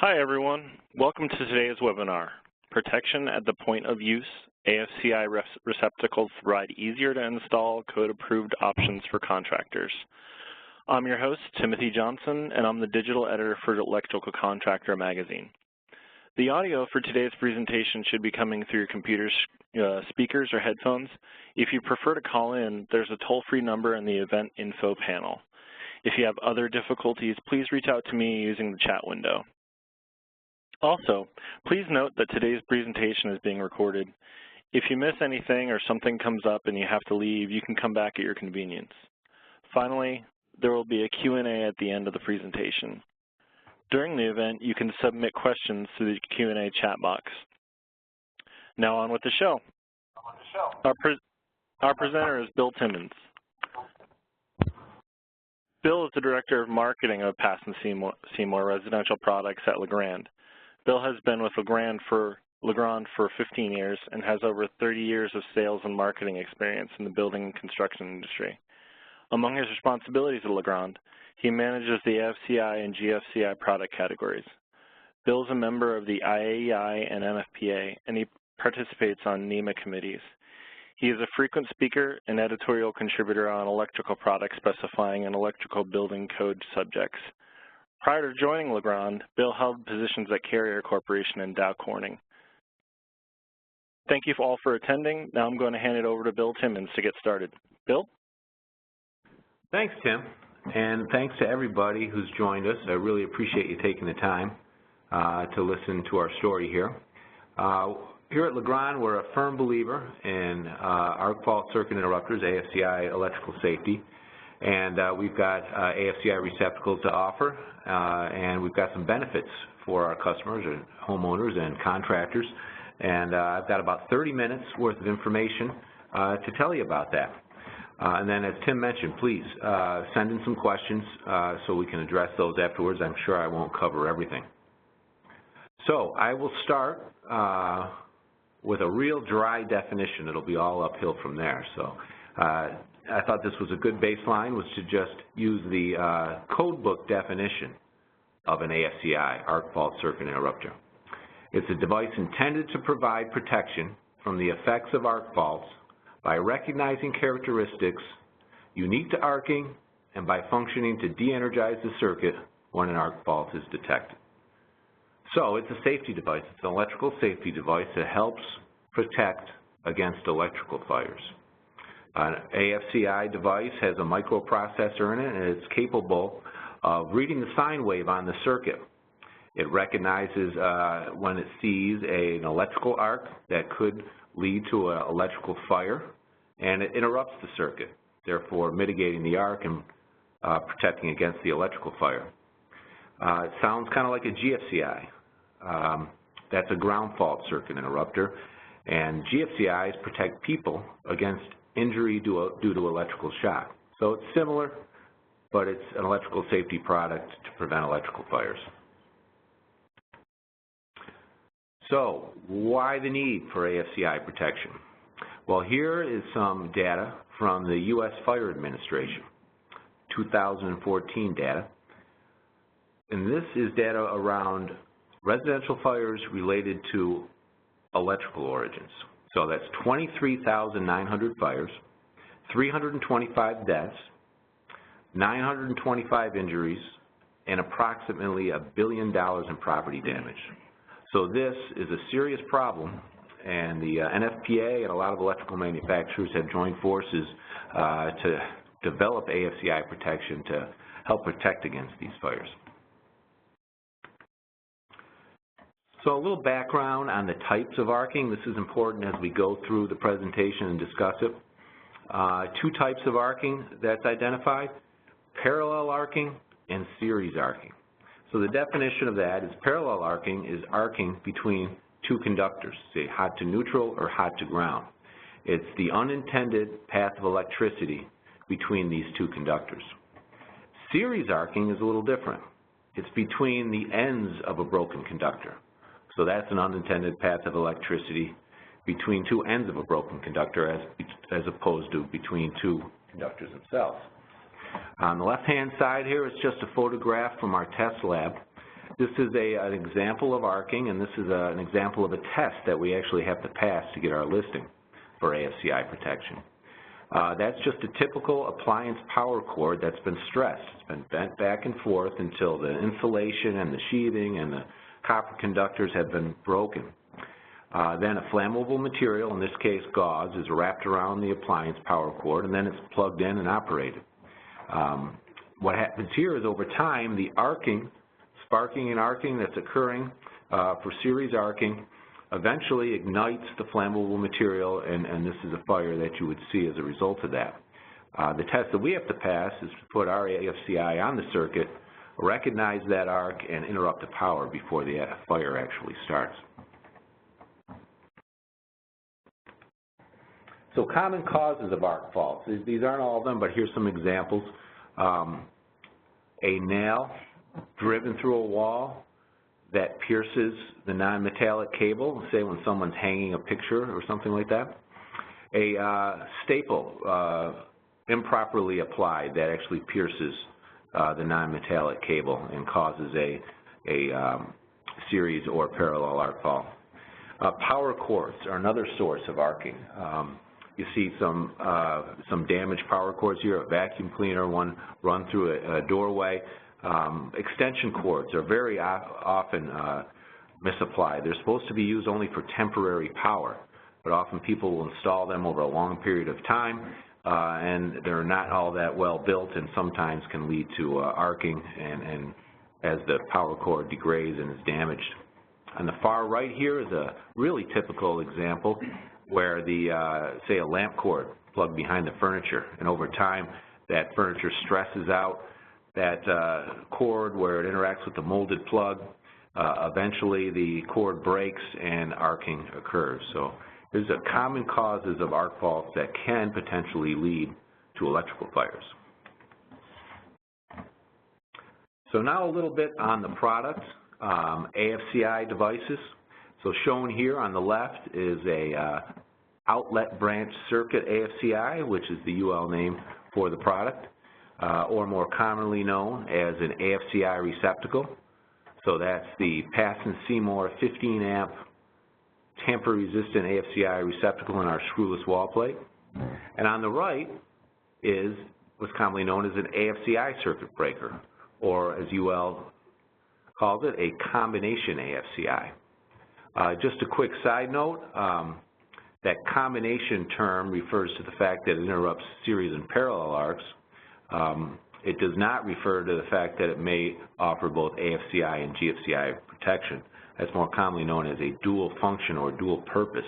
Hi everyone, welcome to today's webinar, Protection at the Point of Use, AFCI receptacles provide easier to install code-approved options for contractors. I'm your host, Timothy Johnson, and I'm the digital editor for Electrical Contractor magazine. The audio for today's presentation should be coming through your computer's speakers or headphones. If you prefer to call in, there's a toll-free number in the event info panel. If you have other difficulties, please reach out to me using the chat window. Also, please note that today's presentation is being recorded. If you miss anything or something comes up and you have to leave, you can come back at your convenience. Finally, there will be a Q&A at the end of the presentation. During the event, you can submit questions through the Q&A chat box. Now on with the show. Our presenter is Bill Timmons. Bill is the Director of Marketing of Pass Seymour Residential Products at Legrand. Bill has been with Legrand for 15 years and has over 30 years of sales and marketing experience in the building and construction industry. Among his responsibilities at Legrand, he manages the AFCI and GFCI product categories. Bill is a member of the IAEI and NFPA, and he participates on NEMA Committees. He is a frequent speaker and editorial contributor on electrical products specifying and electrical building code subjects. Prior to joining Legrand, Bill held positions at Carrier Corporation and Dow Corning. Thank you all for attending. Now I'm going to hand it over to Bill Timmons to get started. Bill? Thanks, Tim, and thanks to everybody who's joined us. I really appreciate you taking the time to listen to our story here. Here at Legrand, we're a firm believer in arc fault circuit interrupters, AFCI electrical safety, and we've got AFCI receptacles to offer, and we've got some benefits for our customers, or homeowners and contractors, and I've got about 30 minutes worth of information to tell you about that. And then, as Tim mentioned, please send in some questions so we can address those afterwards. I'm sure I won't cover everything. So I will start with a real dry definition. It'll be all uphill from there. So I thought this was a good baseline, was to just use the code book definition of an AFCI, arc fault circuit interrupter. It's a device intended to provide protection from the effects of arc faults by recognizing characteristics unique to arcing and by functioning to de-energize the circuit when an arc fault is detected. So it's a safety device. It's an electrical safety device that helps protect against electrical fires. An AFCI device has a microprocessor in it, and it's capable of reading the sine wave on the circuit. It recognizes when it sees an electrical arc that could lead to an electrical fire, and it interrupts the circuit, therefore mitigating the arc and protecting against the electrical fire. It sounds kind of like a GFCI. That's a ground fault circuit interrupter, and GFCIs protect people against injury due to electrical shock. So it's similar, but it's an electrical safety product to prevent electrical fires. So why the need for AFCI protection? Well, here is some data from the U.S. Fire Administration, 2014 data. And this is data around residential fires related to electrical origins. So that's 23,900 fires, 325 deaths, 925 injuries, and approximately $1 billion in property damage. So this is a serious problem, and the NFPA and a lot of electrical manufacturers have joined forces to develop AFCI protection to help protect against these fires. So a little background on the types of arcing. This is important as we go through the presentation and discuss it. Two types of arcing that's identified: parallel arcing and series arcing. So the definition of that is parallel arcing is arcing between two conductors, say hot to neutral or hot to ground. It's the unintended path of electricity between these two conductors. Series arcing is a little different. It's between the ends of a broken conductor. So that's an unintended path of electricity between two ends of a broken conductor as opposed to between two conductors themselves. On the left-hand side here is just a photograph from our test lab, This is an example of arcing, and this is an example of a test that we actually have to pass to get our listing for AFCI protection. That's just a typical appliance power cord that's been stressed. It's been bent back and forth until the insulation and the sheathing and the copper conductors have been broken. Then a flammable material, in this case gauze, is wrapped around the appliance power cord, and then it's plugged in and operated. What happens here is over time, the arcing, sparking and arcing that's occurring for series arcing eventually ignites the flammable material, and this is a fire that you would see as a result of that. The test that we have to pass is to put our AFCI on the circuit, recognize that arc, and interrupt the power before the fire actually starts. So common causes of arc faults. These aren't all of them, but here's some examples. A nail driven through a wall that pierces the non-metallic cable, say when someone's hanging a picture or something like that. A staple improperly applied that actually pierces the non-metallic cable and causes a series or parallel arc fault. Power cords are another source of arcing. You see some damaged power cords here, a vacuum cleaner, one run through a doorway. Extension cords are very often misapplied. They're supposed to be used only for temporary power, but often people will install them over a long period of time, and they're not all that well built and sometimes can lead to arcing and as the power cord degrades and is damaged. On the far right here is a really typical example where the, say, a lamp cord plugged behind the furniture, and over time that furniture stresses out that cord where it interacts with the molded plug. Eventually the cord breaks and arcing occurs. So there's a common causes of arc faults that can potentially lead to electrical fires. So now a little bit on the product, AFCI devices. So shown here on the left is a outlet branch circuit AFCI, which is the UL name for the product, or more commonly known as an AFCI receptacle. So that's the Pass Seymour 15 amp tamper-resistant AFCI receptacle in our screwless wall plate. And on the right is what's commonly known as an AFCI circuit breaker, or as UL calls it, a combination AFCI. Just a quick side note, that combination term refers to the fact that it interrupts series and parallel arcs. It does not refer to the fact that it may offer both AFCI and GFCI protection. That's more commonly known as a dual function or dual purpose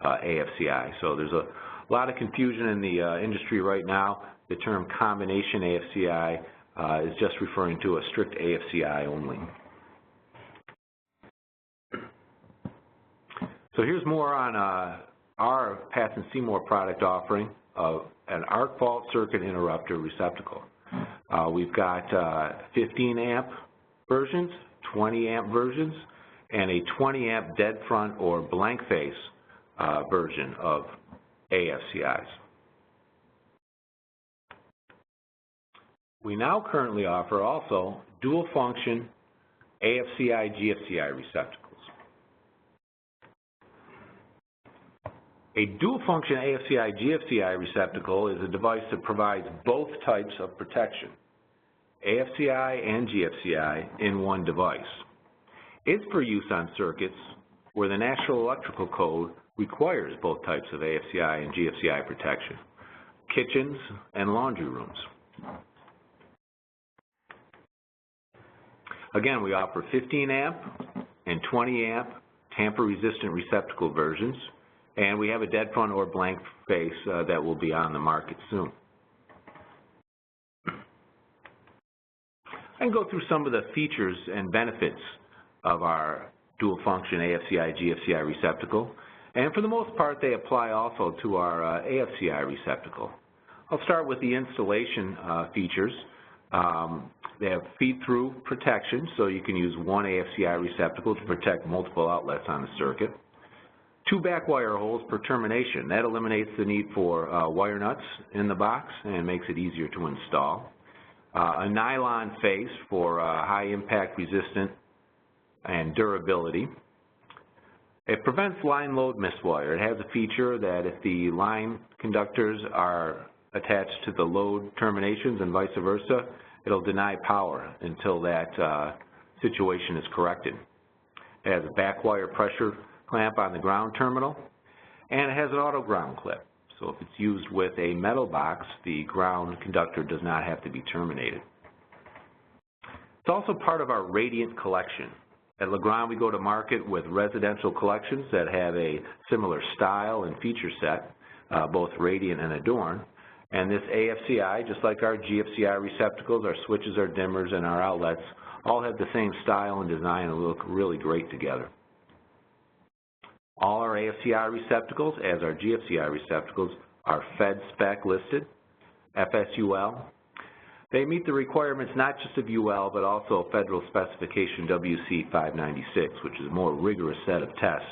AFCI. So there's a lot of confusion in the industry right now. The term combination AFCI is just referring to a strict AFCI only. So here's more on our Pass Seymour product offering of an arc fault circuit interrupter receptacle. We've got 15 amp versions, 20 amp versions, and a 20 amp dead front or blank face version of AFCIs. We now currently offer also dual function AFCI GFCI receptacles. A dual function AFCI GFCI receptacle is a device that provides both types of protection, AFCI and GFCI, in one device. It's for use on circuits where the National Electrical Code requires both types of AFCI and GFCI protection, kitchens and laundry rooms. Again, we offer 15 amp and 20 amp tamper-resistant receptacle versions, and we have a dead front or blank face that will be on the market soon. I can go through some of the features and benefits of our dual function AFCI GFCI receptacle, and for the most part they apply also to our AFCI receptacle. I'll start with the installation features. They have feed-through protection, so you can use one AFCI receptacle to protect multiple outlets on the circuit. 2 back wire holes per termination. That eliminates the need for wire nuts in the box and makes it easier to install. A nylon face for high impact resistant and durability. It prevents line load miswire. It has a feature that if the line conductors are attached to the load terminations and vice versa, it'll deny power until that situation is corrected. It has a backwire pressure clamp on the ground terminal, and it has an auto ground clip. So if it's used with a metal box, the ground conductor does not have to be terminated. It's also part of our Radiant collection. At Legrand, we go to market with residential collections that have a similar style and feature set, both Radiant and Adorn. And this AFCI, just like our GFCI receptacles, our switches, our dimmers, and our outlets, all have the same style and design and look really great together. All our AFCI receptacles, as our GFCI receptacles, are Fed spec listed, FSUL. They meet the requirements not just of UL, but also Federal Specification WC 596, which is a more rigorous set of tests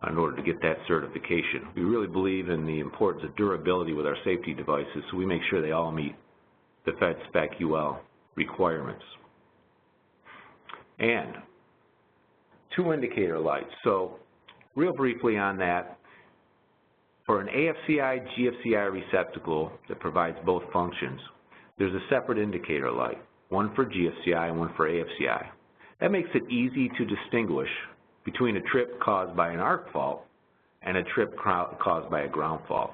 in order to get that certification. We really believe in the importance of durability with our safety devices, so we make sure they all meet the Fed spec UL requirements. And 2 indicator lights. So real briefly on that, for an AFCI GFCI receptacle that provides both functions, there's a separate indicator light, one for GFCI and one for AFCI. That makes it easy to distinguish between a trip caused by an arc fault and a trip caused by a ground fault.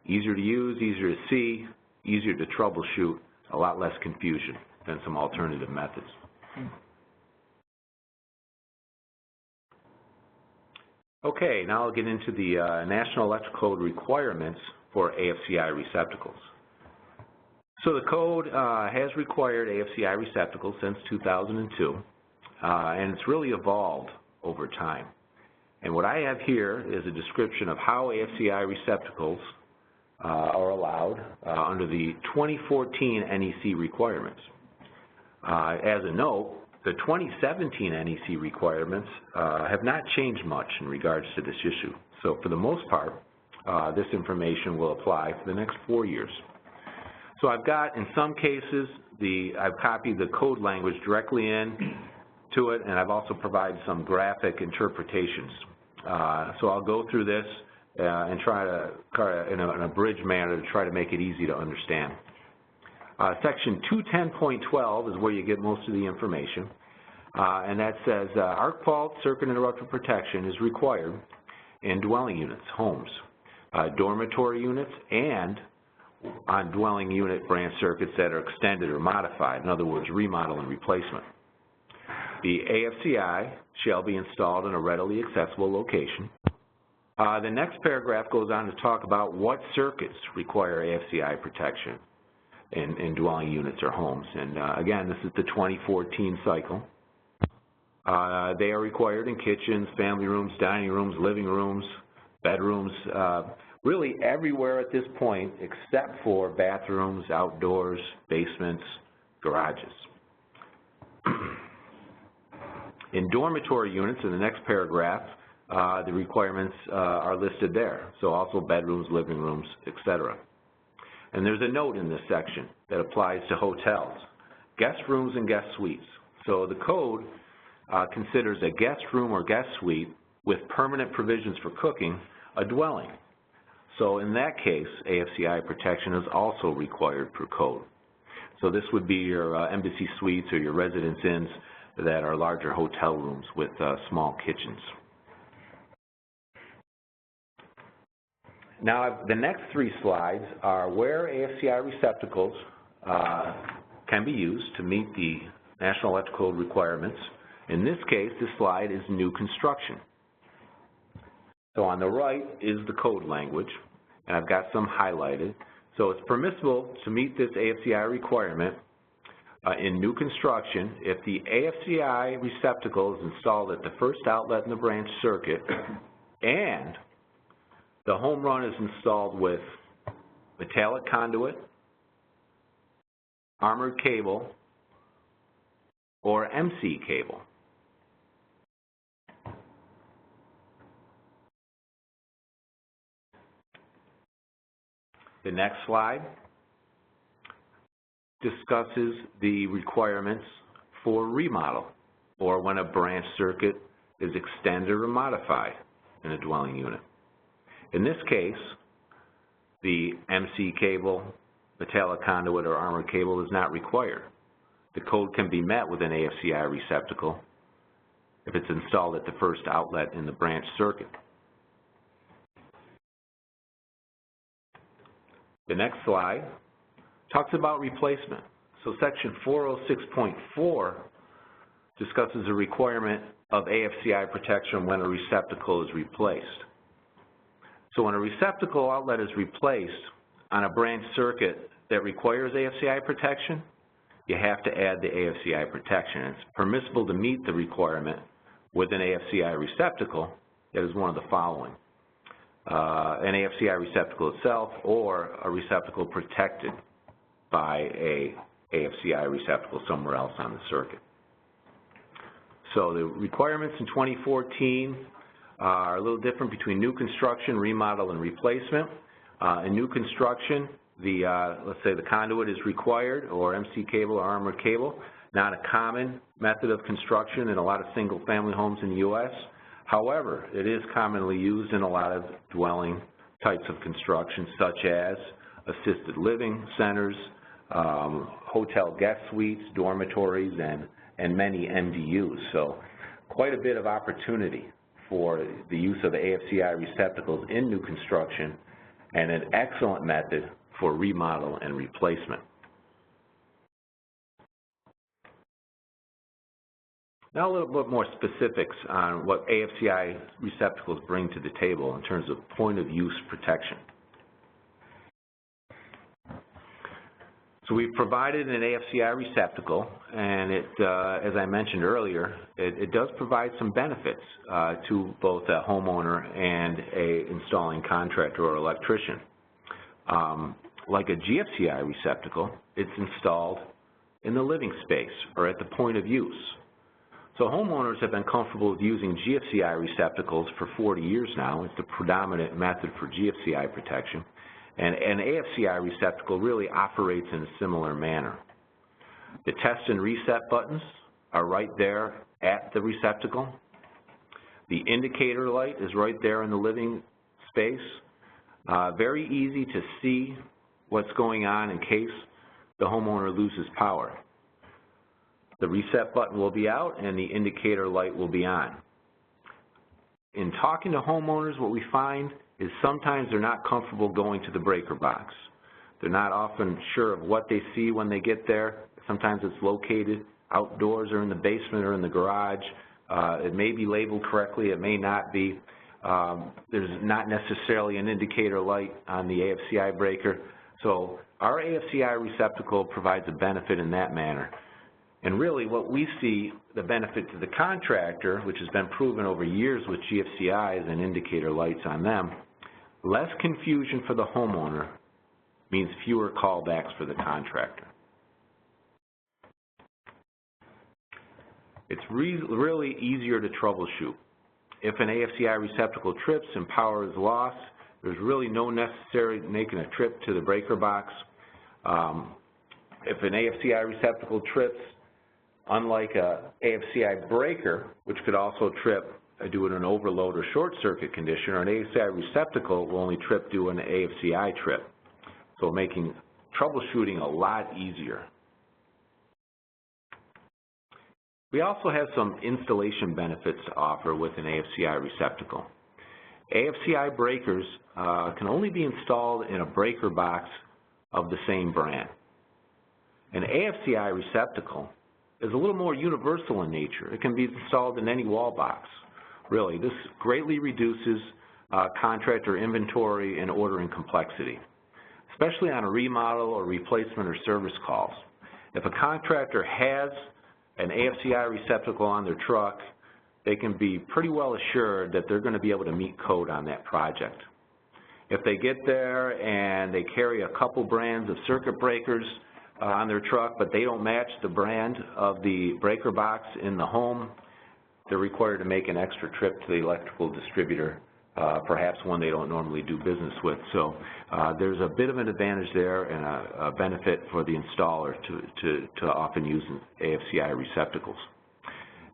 Easier to use, easier to see, easier to troubleshoot, a lot less confusion than some alternative methods. Okay, now I'll get into the National Electrical Code requirements for AFCI receptacles. So the code has required AFCI receptacles since 2002, and it's really evolved over time. And what I have here is a description of how AFCI receptacles are allowed under the 2014 NEC requirements. As a note, the 2017 NEC requirements have not changed much in regards to this issue. So for the most part, this information will apply for the next 4 years. So I've got, in some cases, I've copied the code language directly in to it, and I've also provided some graphic interpretations. So I'll go through this and try to, in an abridged manner, to try to make it easy to understand. Section 210.12 is where you get most of the information, and that says arc fault circuit interrupter protection is required in dwelling units, homes, dormitory units, and on dwelling unit branch circuits that are extended or modified, in other words, remodel and replacement. The AFCI shall be installed in a readily accessible location. The next paragraph goes on to talk about what circuits require AFCI protection in dwelling units or homes. And again, this is the 2014 cycle. They are required in kitchens, family rooms, dining rooms, living rooms, bedrooms, really everywhere at this point except for bathrooms, outdoors, basements, garages. In dormitory units, in the next paragraph, the requirements are listed there, so also bedrooms, living rooms, etc. And there's a note in this section that applies to hotels, guest rooms and guest suites. So the code considers a guest room or guest suite with permanent provisions for cooking a dwelling. So in that case, AFCI protection is also required per code. So this would be your embassy suites or your residence inns that are larger hotel rooms with small kitchens. Now, the next 3 slides are where AFCI receptacles can be used to meet the National Electrical Code requirements. In this case, this slide is new construction. So on the right is the code language, and I've got some highlighted. So it's permissible to meet this AFCI requirement in new construction if the AFCI receptacle is installed at the first outlet in the branch circuit and the home run is installed with metallic conduit, armored cable, or MC cable. The next slide discusses the requirements for remodel. or when a branch circuit is extended or modified in a dwelling unit. In this case, the MC cable, metallic conduit, or armored cable is not required. The code can be met with an AFCI receptacle if it's installed at the first outlet in the branch circuit. The next slide talks about replacement. So section 406.4 discusses the requirement of AFCI protection when a receptacle is replaced. So when a receptacle outlet is replaced on a branch circuit that requires AFCI protection, you have to add the AFCI protection. It's permissible to meet the requirement with an AFCI receptacle that is one of the following: an AFCI receptacle itself, or a receptacle protected by a AFCI receptacle somewhere else on the circuit. So the requirements in 2014 are a little different between new construction, remodel, and replacement. In new construction, let's say the conduit is required, or MC cable or armored cable, not a common method of construction in a lot of single-family homes in the U.S. However, it is commonly used in a lot of dwelling types of construction, such as assisted living centers, hotel guest suites, dormitories, and many MDUs. So quite a bit of opportunity for the use of AFCI receptacles in new construction, and an excellent method for remodel and replacement. Now a little bit more specifics on what AFCI receptacles bring to the table in terms of point of use protection. So we've provided an AFCI receptacle, and it, as I mentioned earlier, it does provide some benefits to both a homeowner and a installing contractor or electrician. Like a GFCI receptacle, it's installed in the living space or at the point of use. So homeowners have been comfortable with using GFCI receptacles for 40 years now. It's the predominant method for GFCI protection. And an AFCI receptacle really operates in a similar manner. The test and reset buttons are right there at the receptacle. The indicator light is right there in the living space. Very easy to see what's going on in case the homeowner loses power. The reset button will be out and the indicator light will be on. In talking to homeowners, what we find is sometimes they're not comfortable going to the breaker box. They're not often sure of what they see when they get there. Sometimes it's located outdoors or in the basement or in the garage. It may be labeled correctly, it may not be. There's not necessarily an indicator light on the AFCI breaker. So our AFCI receptacle provides a benefit in that manner. And really what we see the benefit to the contractor, which has been proven over years with GFCIs and indicator lights on them, less confusion for the homeowner means fewer callbacks for the contractor. It's really easier to troubleshoot. If an AFCI receptacle trips and power is lost, there's really no necessary making a trip to the breaker box. If an AFCI receptacle trips, unlike a AFCI breaker, which could also trip due to an overload or short circuit condition, or an AFCI receptacle will only trip due to an AFCI trip, so making troubleshooting a lot easier. We also have some installation benefits to offer with an AFCI receptacle. AFCI breakers can only be installed in a breaker box of the same brand. An AFCI receptacle is a little more universal in nature. It can be installed in any wall box. Really, this greatly reduces contractor inventory and ordering complexity, especially on a remodel or replacement or service calls. If a contractor has an AFCI receptacle on their truck, they can be pretty well assured that they're going to be able to meet code on that project. If they get there and they carry a couple brands of circuit breakers on their truck, but they don't match the brand of the breaker box in the home, they're required to make an extra trip to the electrical distributor, perhaps one they don't normally do business with. So there's a bit of an advantage there and a benefit for the installer to often use AFCI receptacles.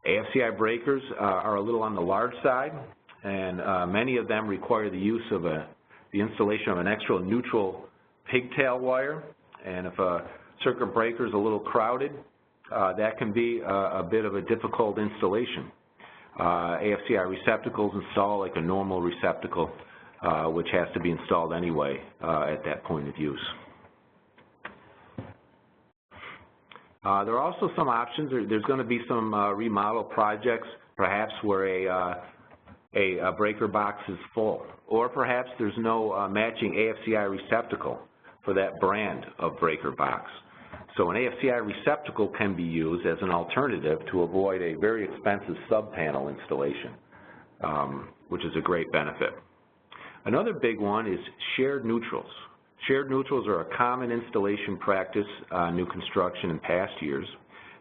AFCI breakers are a little on the large side, and many of them require the use of the installation of an extra neutral pigtail wire, and if a circuit breaker is a little crowded, that can be a bit of a difficult installation. AFCI receptacles install like a normal receptacle, which has to be installed anyway at that point of use. There are also some options. There's going to be some remodel projects, perhaps where a breaker box is full, or perhaps there's no matching AFCI receptacle for that brand of breaker box. So an AFCI receptacle can be used as an alternative to avoid a very expensive sub-panel installation, which is a great benefit. Another big one is shared neutrals. Shared neutrals are a common installation practice, new construction in past years,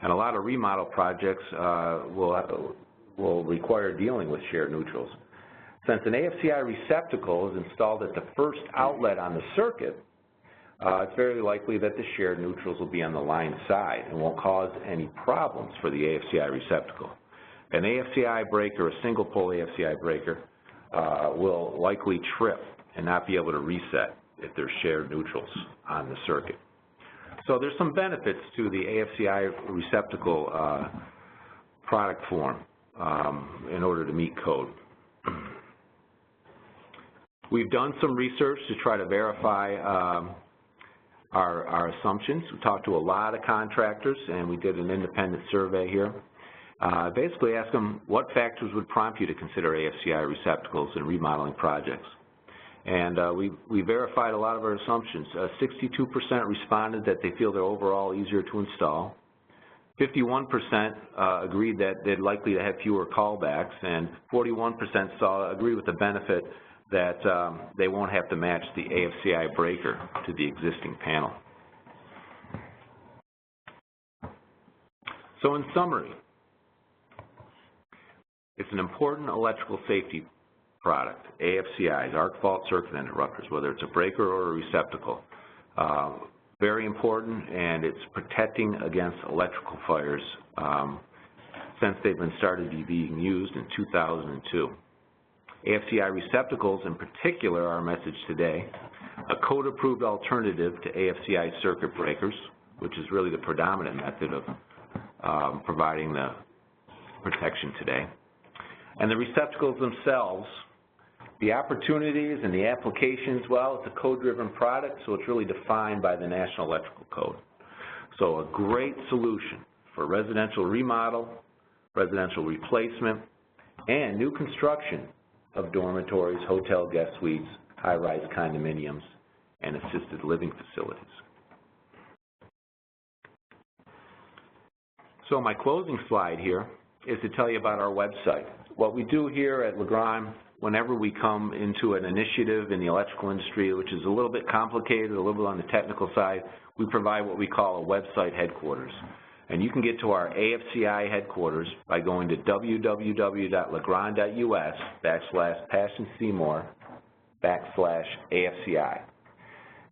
and a lot of remodel projects will require dealing with shared neutrals. Since an AFCI receptacle is installed at the first outlet on the circuit, it's very likely that the shared neutrals will be on the line side and won't cause any problems for the AFCI receptacle. An AFCI breaker, a single pole AFCI breaker, will likely trip and not be able to reset if there's shared neutrals on the circuit. So there's some benefits to the AFCI receptacle product form in order to meet code. We've done some research to try to verify our assumptions. We talked to a lot of contractors, and we did an independent survey here. Basically asked them what factors would prompt you to consider AFCI receptacles in remodeling projects. And we verified a lot of our assumptions. 62% responded that they feel they're overall easier to install. 51% agreed that they're likely to have fewer callbacks, and 41% agree with the benefit that they won't have to match the AFCI breaker to the existing panel. So in summary, it's an important electrical safety product, AFCIs, arc fault circuit interrupters, whether it's a breaker or a receptacle. Very important, and it's protecting against electrical fires since they've been started being used in 2002. AFCI receptacles in particular are our message today, a code-approved alternative to AFCI circuit breakers, which is really the predominant method of providing the protection today. And the receptacles themselves, the opportunities and the applications, well, it's a code-driven product, so it's really defined by the National Electrical Code. So a great solution for residential remodel, residential replacement, and new construction of dormitories, hotel guest suites, high-rise condominiums, and assisted living facilities. So my closing slide here is to tell you about our website. What we do here at Legrand, whenever we come into an initiative in the electrical industry, which is a little bit complicated, a little bit on the technical side, we provide what we call a website headquarters. And you can get to our AFCI headquarters by going to www.legrand.us/Pass-Seymour/AFCI.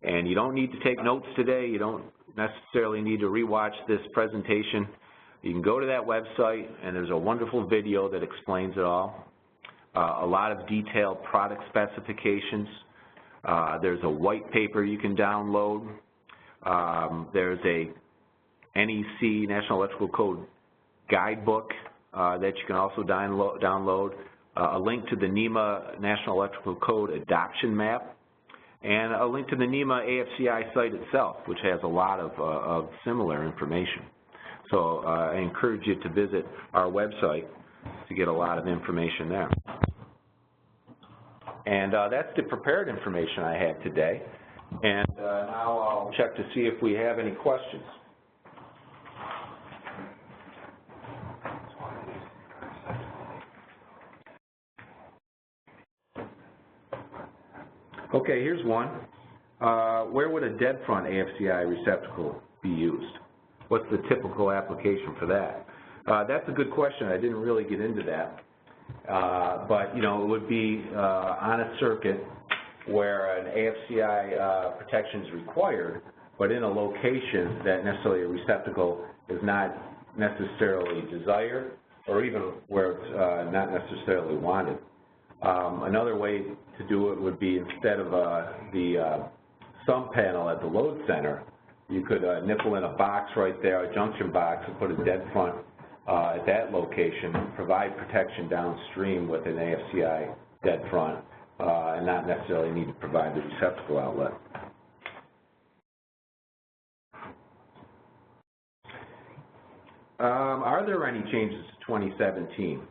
And you don't need to take notes today. You don't necessarily need to rewatch this presentation. You can go to that website, and there's a wonderful video that explains it all. A lot of detailed product specifications. There's a white paper you can download. There's a NEC, National Electrical Code guidebook that you can also download. A link to the NEMA National Electrical Code adoption map, and a link to the NEMA AFCI site itself, which has a lot of similar information. So I encourage you to visit our website to get a lot of information there. And that's the prepared information I have today. And now I'll check to see if we have any questions. Okay, here's one. Where would a dead front AFCI receptacle be used? What's the typical application for that? That's a good question. I didn't really get into that. But, you know, it would be on a circuit where an AFCI protection is required, but in a location that necessarily a receptacle is not necessarily desired or even where it's not necessarily wanted. Another way to do it would be instead of the sump panel at the load center, you could nipple in a box right there, a junction box, and put a dead front at that location, provide protection downstream with an AFCI dead front, and not necessarily need to provide the receptacle outlet. Are there any changes to 2017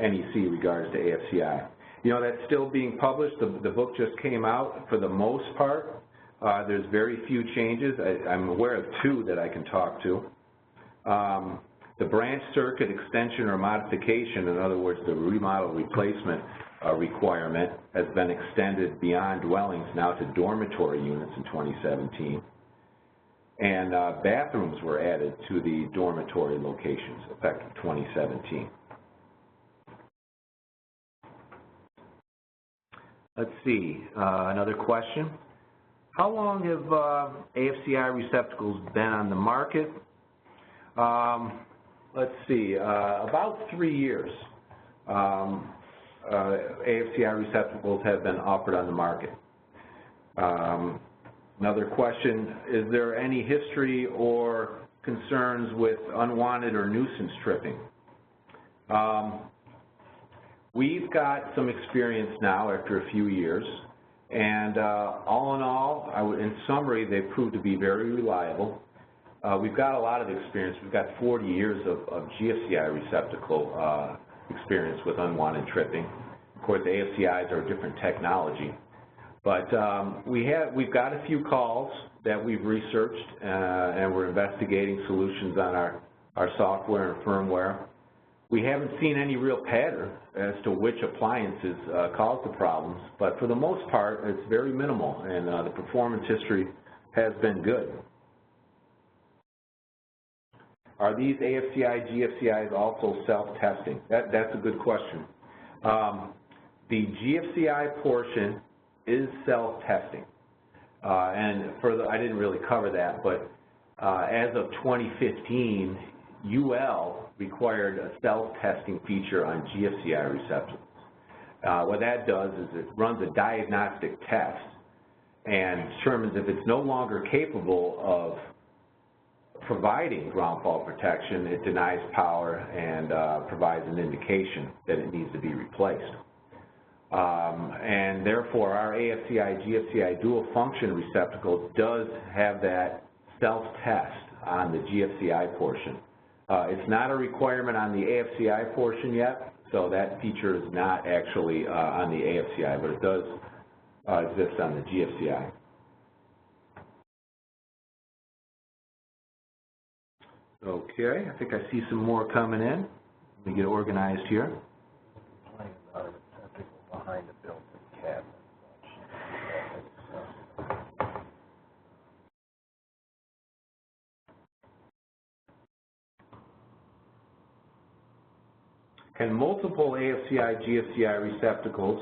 NEC regards to AFCI? You know, that's still being published. The book just came out. For the most part, there's very few changes. I'm aware of two that I can talk to. The branch circuit extension or modification, in other words, the remodel replacement requirement, has been extended beyond dwellings now to dormitory units in 2017. And bathrooms were added to the dormitory locations effective 2017. Let's see, another question. How long have AFCI receptacles been on the market? Let's see, about 3 years. AFCI receptacles have been offered on the market. Another question, is there any history or concerns with unwanted or nuisance tripping? We've got some experience now after a few years, and all in all, in summary, they proved to be very reliable. We've got a lot of experience. We've got 40 years of GFCI receptacle experience with unwanted tripping. Of course, AFCIs are a different technology. But we've got a few calls that we've researched, and we're investigating solutions on our software and firmware. We haven't seen any real pattern as to which appliances cause the problems, but for the most part, it's very minimal, and the performance history has been good. Are these AFCI, GFCIs also self-testing? That's a good question. The GFCI portion is self-testing, and I didn't really cover that, but as of 2015, UL required a self-testing feature on GFCI receptacles. What that does is it runs a diagnostic test and determines if it's no longer capable of providing ground fault protection, it denies power and provides an indication that it needs to be replaced. And therefore, our AFCI, GFCI dual function receptacle does have that self-test on the GFCI portion. It's not a requirement on the AFCI portion yet, so that feature is not actually on the AFCI, but it does exist on the GFCI. Okay, I think I see some more coming in. Let me get organized here. Behind the built-in cabinet. Can multiple AFCI, GFCI receptacles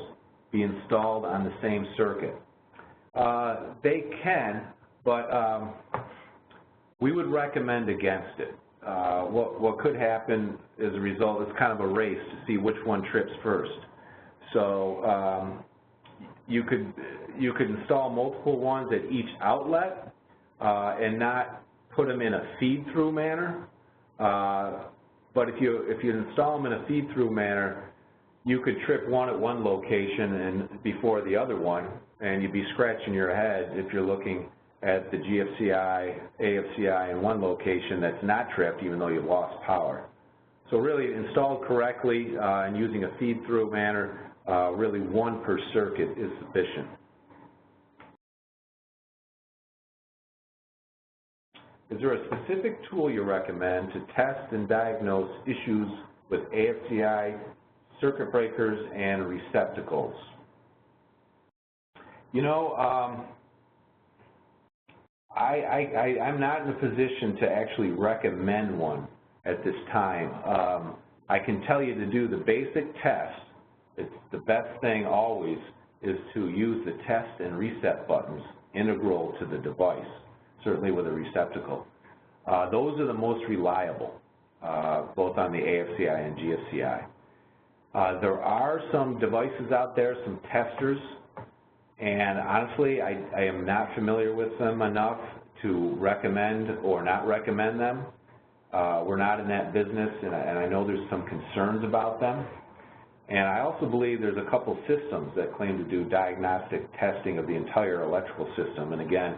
be installed on the same circuit? They can, but we would recommend against it. What could happen as a result is kind of a race to see which one trips first. So you could install multiple ones at each outlet and not put them in a feed-through manner. But if you install them in a feed-through manner, you could trip one at one location and before the other one, and you'd be scratching your head if you're looking at the GFCI, AFCI in one location that's not tripped even though you've lost power. So really installed correctly and using a feed-through manner, really one per circuit is sufficient. Is there a specific tool you recommend to test and diagnose issues with AFCI circuit breakers and receptacles? You know, I'm not in a position to actually recommend one at this time. I can tell you to do the basic test. It's the best thing always is to use the test and reset buttons integral to the device, certainly with a receptacle. Those are the most reliable. both on the AFCI and GFCI. There are some devices out there, some testers, and honestly, I am not familiar with them enough to recommend or not recommend them. We're not in that business, and I know there's some concerns about them. And I also believe there's a couple systems that claim to do diagnostic testing of the entire electrical system. And again,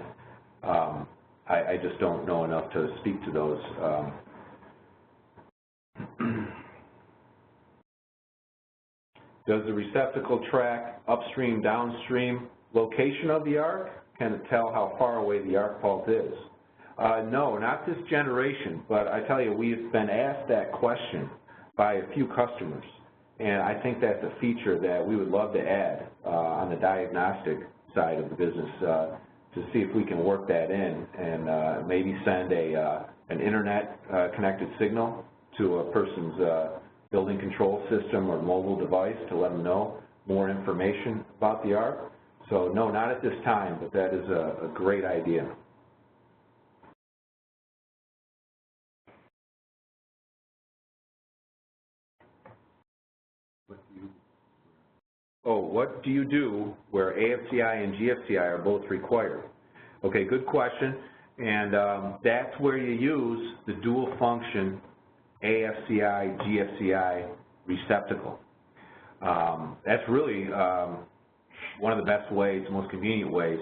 I just don't know enough to speak to those. Does the receptacle track upstream, downstream location of the arc? Can it tell how far away the arc fault is? No, not this generation, but I tell you, we've been asked that question by a few customers. And I think that's a feature that we would love to add on the diagnostic side of the business to see if we can work that in and maybe send an internet connected signal to a person's building control system or mobile device to let them know more information about the arc. So no, not at this time, but that is a great idea. What do you do where AFCI and GFCI are both required? Okay, good question. And that's where you use the dual function AFCI, GFCI receptacle. That's really one of the best ways, most convenient ways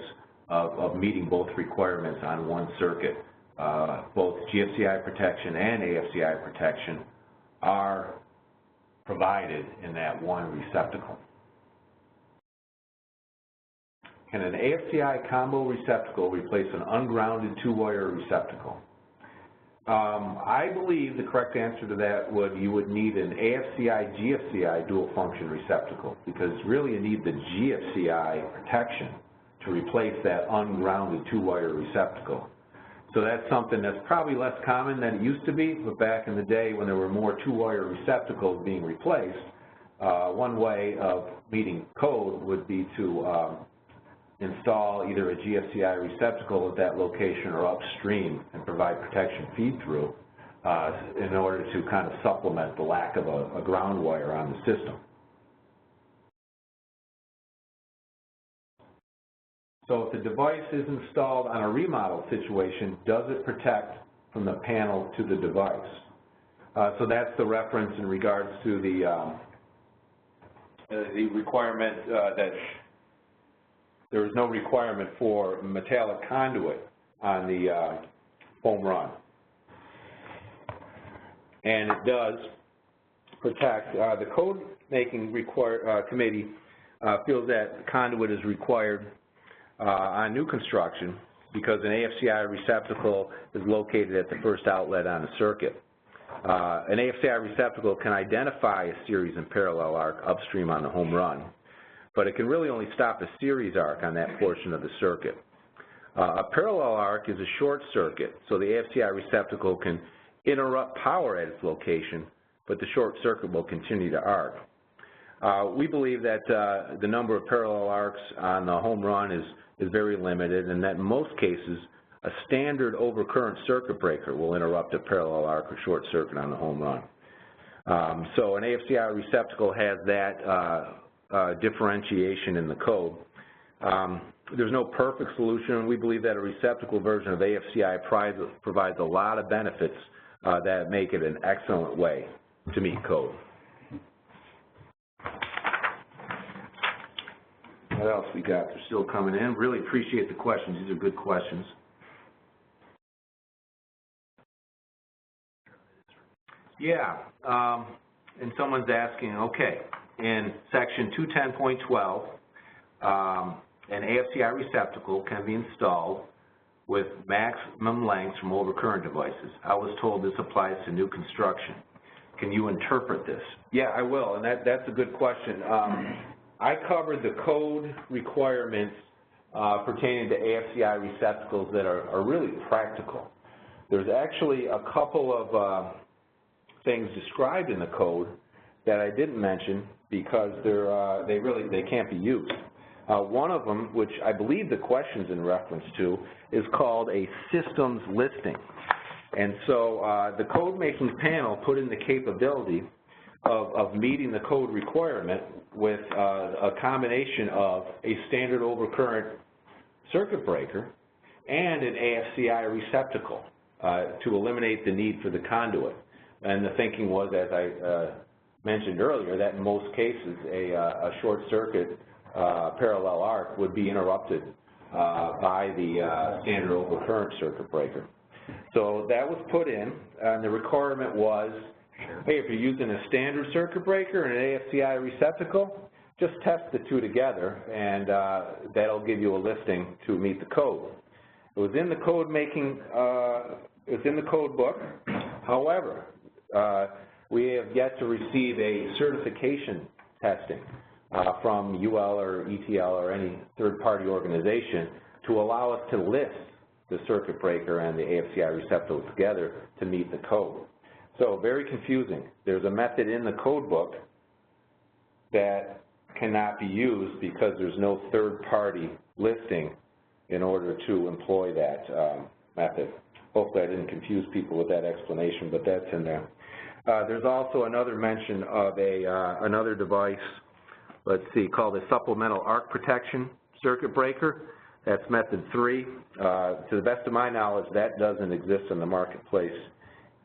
of meeting both requirements on one circuit. Both GFCI protection and AFCI protection are provided in that one receptacle. Can an AFCI combo receptacle replace an ungrounded two-wire receptacle? I believe the correct answer to that you would need an AFCI-GFCI dual-function receptacle, because really you need the GFCI protection to replace that ungrounded two-wire receptacle. So that's something that's probably less common than it used to be, but back in the day when there were more two-wire receptacles being replaced, one way of meeting code would be to install either a GFCI receptacle at that location or upstream and provide protection feed-through in order to kind of supplement the lack of a ground wire on the system. So if the device is installed on a remodel situation, does it protect from the panel to the device? So that's the reference in regards to the requirement that there is no requirement for metallic conduit on the home run. And it does protect. The code making committee feels that conduit is required on new construction because an AFCI receptacle is located at the first outlet on the circuit. An AFCI receptacle can identify a series and parallel arc upstream on the home run, but it can really only stop a series arc on that portion of the circuit. A parallel arc is a short circuit, so the AFCI receptacle can interrupt power at its location, but the short circuit will continue to arc. We believe that the number of parallel arcs on the home run is very limited, and that in most cases a standard overcurrent circuit breaker will interrupt a parallel arc or short circuit on the home run. So an AFCI receptacle has that differentiation in the code. There's no perfect solution. We believe that a receptacle version of AFCI provides a lot of benefits that make it an excellent way to meet code. What else we got? They're still coming in. Really appreciate the questions. These are good questions. Yeah, and someone's asking, okay, in section 210.12, an AFCI receptacle can be installed with maximum lengths from overcurrent devices. I was told this applies to new construction. Can you interpret this? Yeah, I will, and that's a good question. I covered the code requirements pertaining to AFCI receptacles that are really practical. There's actually a couple of things described in the code that I didn't mention because they can't be used. One of them, which I believe the question's in reference to, is called a systems listing. And so the code-making panel put in the capability of meeting the code requirement with a combination of a standard overcurrent circuit breaker and an AFCI receptacle to eliminate the need for the conduit. And the thinking was, as I mentioned earlier, that in most cases a short circuit parallel arc would be interrupted by the standard overcurrent circuit breaker. So that was put in, and the requirement was, hey, if you're using a standard circuit breaker and an AFCI receptacle, just test the two together, and that'll give you a listing to meet the code. It was in the code making, it was in the code book. However, we have yet to receive a certification testing from UL or ETL or any third-party organization to allow us to list the circuit breaker and the AFCI receptacle together to meet the code. So very confusing. There's a method in the code book that cannot be used because there's no third-party listing in order to employ that method. Hopefully I didn't confuse people with that explanation, but that's in there. There's also another mention of another device, let's see, called a supplemental arc protection circuit breaker. That's method 3. To the best of my knowledge, that doesn't exist in the marketplace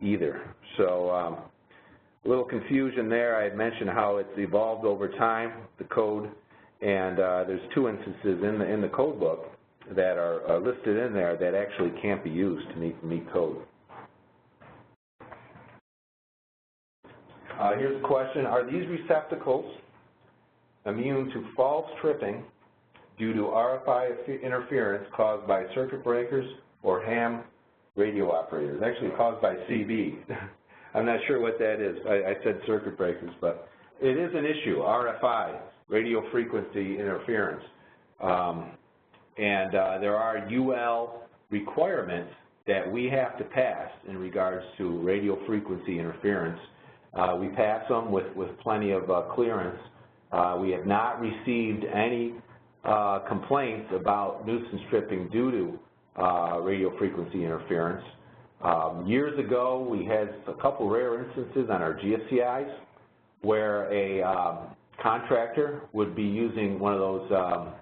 either. So a little confusion there. I had mentioned how it's evolved over time, the code, and there's 2 instances in the code book that are listed in there that actually can't be used to meet code. Here's a question. Are these receptacles immune to false tripping due to RFI interference caused by circuit breakers or ham radio operators? Actually caused by CB. I'm not sure what that is. I said circuit breakers, but it is an issue, RFI, radio frequency interference. And there are UL requirements that we have to pass in regards to radio frequency interference. We pass them with plenty of clearance. We have not received any complaints about nuisance tripping due to radio frequency interference. Years ago, we had a couple rare instances on our GFCIs where a contractor would be using one of those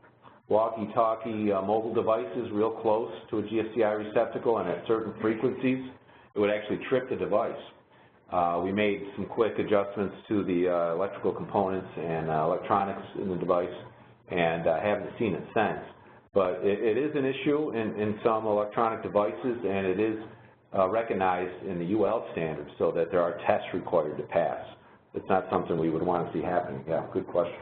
walkie-talkie mobile devices real close to a GFCI receptacle, and at certain frequencies, it would actually trip the device. We made some quick adjustments to the electrical components and electronics in the device, and haven't seen it since. But it is an issue in some electronic devices, and it is recognized in the UL standards so that there are tests required to pass. It's not something we would want to see happening. Yeah, good question.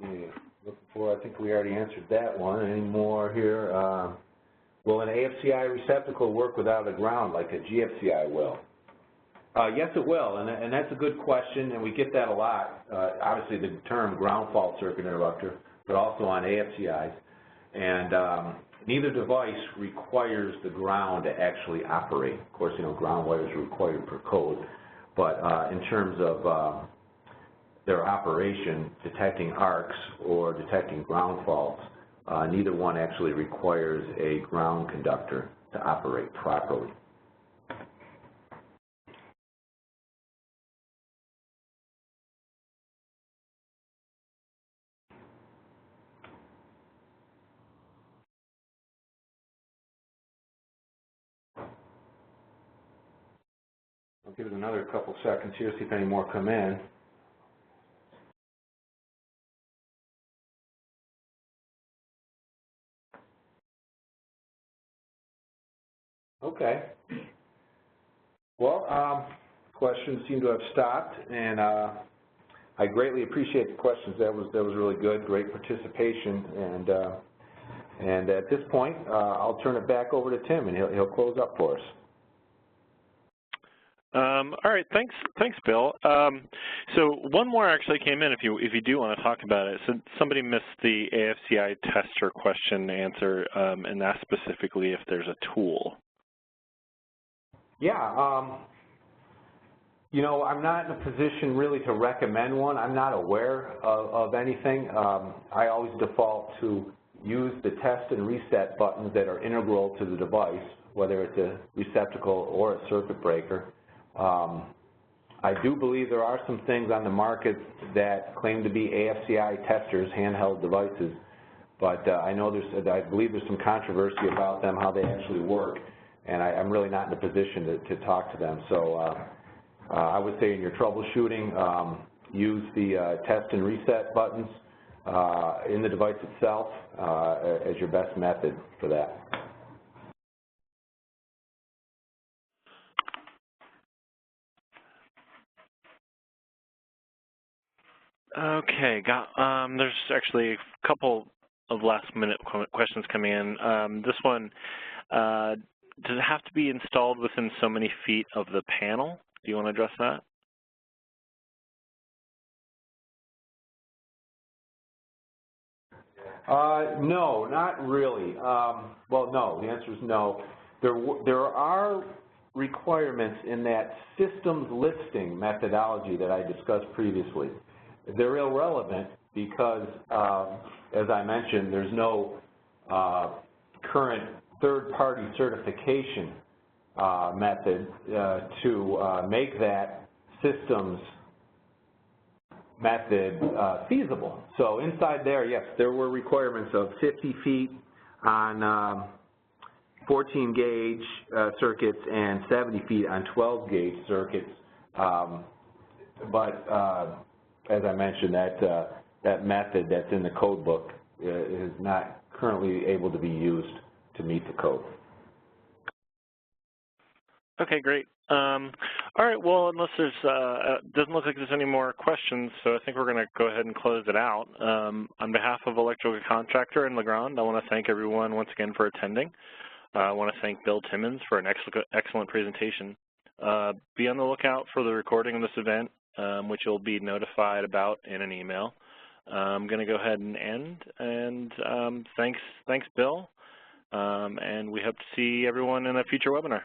Yeah, looking for, I think we already answered that one. Any more here? Will an AFCI receptacle work without a ground like a GFCI will? Yes, it will, and that's a good question, and we get that a lot. Obviously, the term ground fault circuit interrupter, but also on AFCIs. And neither device requires the ground to actually operate. Of course, you know, ground wires are required per code, but in terms of their operation, detecting arcs or detecting ground faults, neither one actually requires a ground conductor to operate properly. I'll give it another couple seconds here, see if any more come in. Okay. Well, questions seem to have stopped, and I greatly appreciate the questions. That was really good, great participation, and at this point, I'll turn it back over to Tim, and he'll close up for us. All right, thanks, Bill. So one more actually came in. If you do want to talk about it, so somebody missed the AFCI tester question answer, and asked specifically if there's a tool. Yeah, You know, I'm not in a position really to recommend one. I'm not aware of anything. I always default to use the test and reset buttons that are integral to the device, whether it's a receptacle or a circuit breaker. I do believe there are some things on the market that claim to be AFCI testers, handheld devices, but I believe there's some controversy about them, how they actually work, and I'm really not in a position to talk to them. So I would say in your troubleshooting, use the test and reset buttons in the device itself as your best method for that. Okay, there's actually a couple of last-minute questions coming in. This one, does it have to be installed within so many feet of the panel? Do you want to address that? No, not really. Well, no, the answer is no. There are requirements in that systems listing methodology that I discussed previously. They're irrelevant because, as I mentioned, there's no current third-party certification method to make that systems method feasible. So inside there, yes, there were requirements of 50 feet on 14 gauge circuits and 70 feet on 12 gauge circuits. But as I mentioned, that method that's in the code book is not currently able to be used to meet the code. Okay, great. All right, well, unless there's, doesn't look like there's any more questions, so I think we're going to go ahead and close it out. On behalf of Electrical Contractor and Legrand, I want to thank everyone once again for attending. I want to thank Bill Timmons for an excellent presentation. Be on the lookout for the recording of this event, which you'll be notified about in an email. I'm going to go ahead and end, and thanks, Bill, and we hope to see everyone in a future webinar.